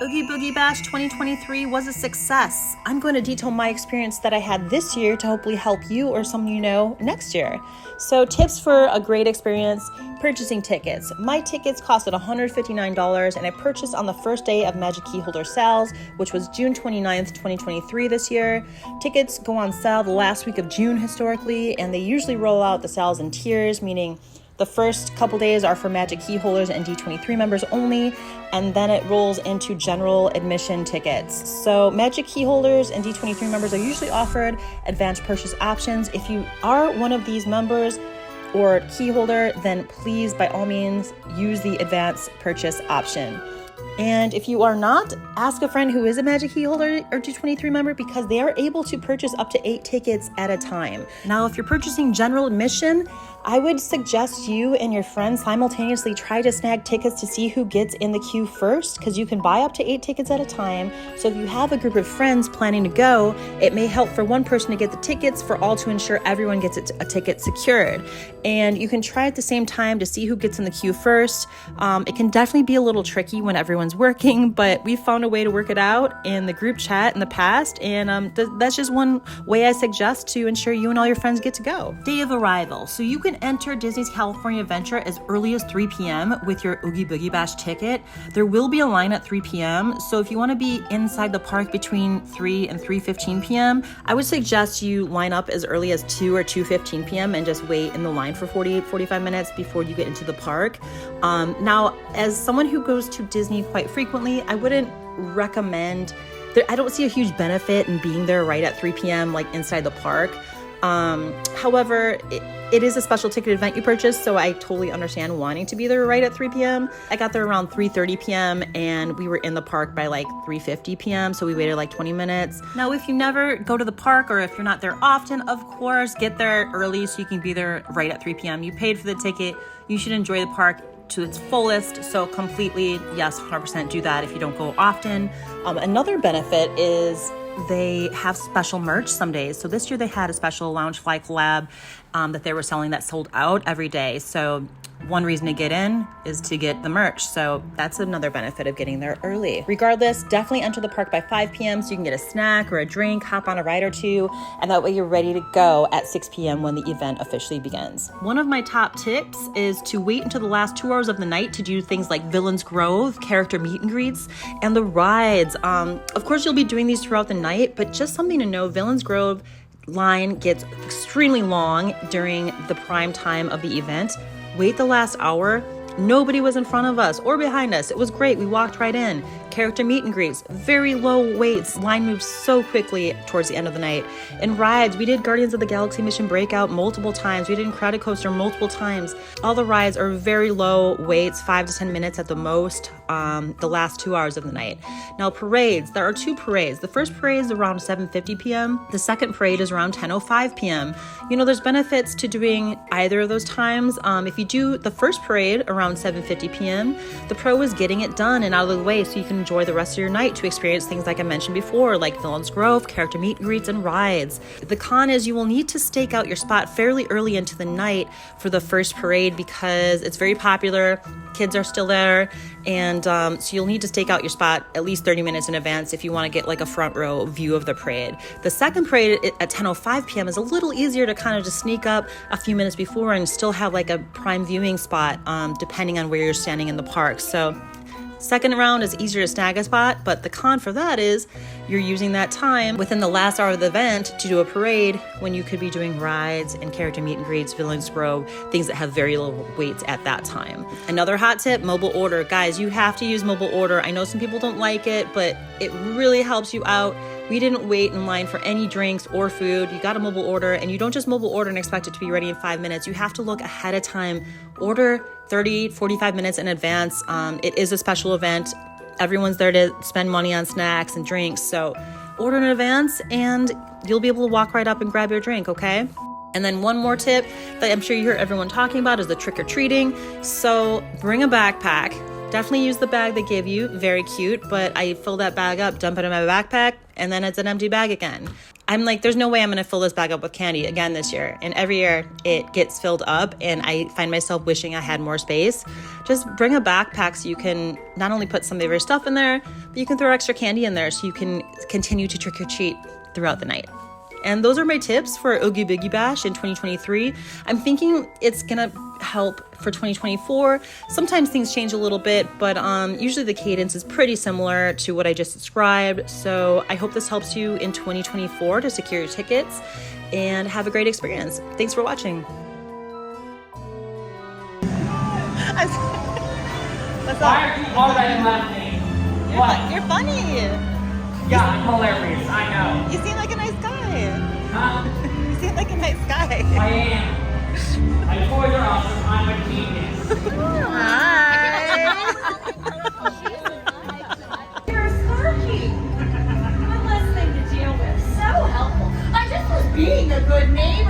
Oogie Boogie Bash 2023 was a success. I'm going to detail my experience that I had this year to hopefully help you or someone you know next year. So tips for a great experience: purchasing tickets. My tickets costed $159 and I purchased on the first day of Magic Keyholder sales, which was June 29th, 2023 this year. Tickets go on sale the last week of June historically, and they usually roll out the sales in tiers, meaning the first couple days are for Magic Keyholders and D23 members only, and then it rolls into general admission tickets. So Magic Keyholders and D23 members are usually offered advanced purchase options. If you are one of these members or keyholder, then please, by all means, use the advanced purchase option. And if you are not, ask a friend who is a Magic Keyholder or D23 member, because they are able to purchase up to 8 tickets at a time. Now, if you're purchasing general admission, I would suggest you and your friends simultaneously try to snag tickets to see who gets in the queue first, because you can buy up to 8 tickets at a time. So if you have a group of friends planning to go, it may help for one person to get the tickets, for all to ensure everyone gets a ticket secured. And you can try at the same time to see who gets in the queue first. It can definitely be a little tricky when everyone's working, but we found a way to work it out in the group chat in the past, and that's just one way I suggest to ensure you and all your friends get to go. Day of arrival. So you can enter Disney's California Adventure as early as 3 p.m. with your Oogie Boogie Bash ticket. There will be a line at 3 p.m. So if you want to be inside the park between 3 and 3:15 p.m., I would suggest you line up as early as 2 or 2:15 p.m. and just wait in the line for 45 minutes before you get into the park. Now, as someone who goes to Disney quite frequently, I wouldn't recommend, I don't see a huge benefit in being there right at 3 p.m. like inside the park. However, it is a special ticket event you purchase, so I totally understand wanting to be there right at 3 p.m. I got there around 3:30 p.m. and we were in the park by like 3:50 p.m. So we waited like 20 minutes. Now, if you never go to the park, or if you're not there often, of course, get there early so you can be there right at 3 p.m. You paid for the ticket. You should enjoy the park to its fullest. So completely, yes, 100% do that if you don't go often. Another benefit is they have special merch some days. So this year they had a special Loungefly collab that they were selling that sold out every day. So one reason to get in is to get the merch. So that's another benefit of getting there early. Regardless, definitely enter the park by 5 p.m. so you can get a snack or a drink, hop on a ride or two, and that way you're ready to go at 6 p.m. when the event officially begins. One of my top tips is to wait until the last 2 hours of the night to do things like Villains Grove, character meet and greets, and the rides. Of course, you'll be doing these throughout the night, but just something to know, Villains Grove line gets extremely long during the prime time of the event. Wait the last hour. Nobody was in front of us or behind us. It was great. We walked right in. Character meet and greets, very low waits. Line moves so quickly towards the end of the night. In rides, we did Guardians of the Galaxy Mission Breakout multiple times. We did Incredicoaster multiple times. All the rides are very low waits, 5 to 10 minutes at the most, the last 2 hours of the night. Now, parades, there are 2 parades. The first parade is around 7:50 p.m. The second parade is around 10:05 p.m. You know, there's benefits to doing either of those times. If you do the first parade around 7:50 p.m., the pro is getting it done and out of the way so you can enjoy the rest of your night to experience things like I mentioned before, like Villains Grove, character meet and greets, and rides. The con is you will need to stake out your spot fairly early into the night for the first parade because it's very popular. Kids are still there, and so you'll need to stake out your spot at least 30 minutes in advance if you want to get like a front row view of the parade. The second parade at 10:05 p.m. is a little easier to kind of just sneak up a few minutes before and still have like a prime viewing spot depending on where you're standing in the park. So second round is easier to snag a spot, but the con for that is you're using that time within the last hour of the event to do a parade when you could be doing rides and character meet and greets, Villains Grove, things that have very low waits at that time. Another hot tip, mobile order. Guys, you have to use mobile order. I know some people don't like it, but it really helps you out. We didn't wait in line for any drinks or food. You got a mobile order, and you don't just mobile order and expect it to be ready in 5 minutes. You have to look ahead of time. Order 30, 45 minutes in advance. It is a special event. Everyone's there to spend money on snacks and drinks. So order in advance and you'll be able to walk right up and grab your drink, okay? And then one more tip that I'm sure you hear everyone talking about is the trick-or-treating. So bring a backpack. Definitely use the bag they give you. Very cute, but I fill that bag up, dump it in my backpack, and then it's an empty bag again. I'm like, there's no way I'm going to fill this bag up with candy again this year. And every year it gets filled up and I find myself wishing I had more space. Just bring a backpack so you can not only put some of your stuff in there, but you can throw extra candy in there so you can continue to trick or treat throughout the night. And those are my tips for Oogie Boogie Bash in 2023. I'm thinking it's gonna help for 2024. Sometimes things change a little bit, but usually the cadence is pretty similar to what I just described. So I hope this helps you in 2024 to secure your tickets and have a great experience. Thanks for watching. What's Why are you already laughing? What? You're funny. Yeah, I'm hilarious. I know. You seem like a nice guy. Huh? You seem like a nice guy. I am. My toys are awesome. I'm a genius. Hi. You're a Sparky. One less thing to deal with. So helpful. I just was being a good neighbor.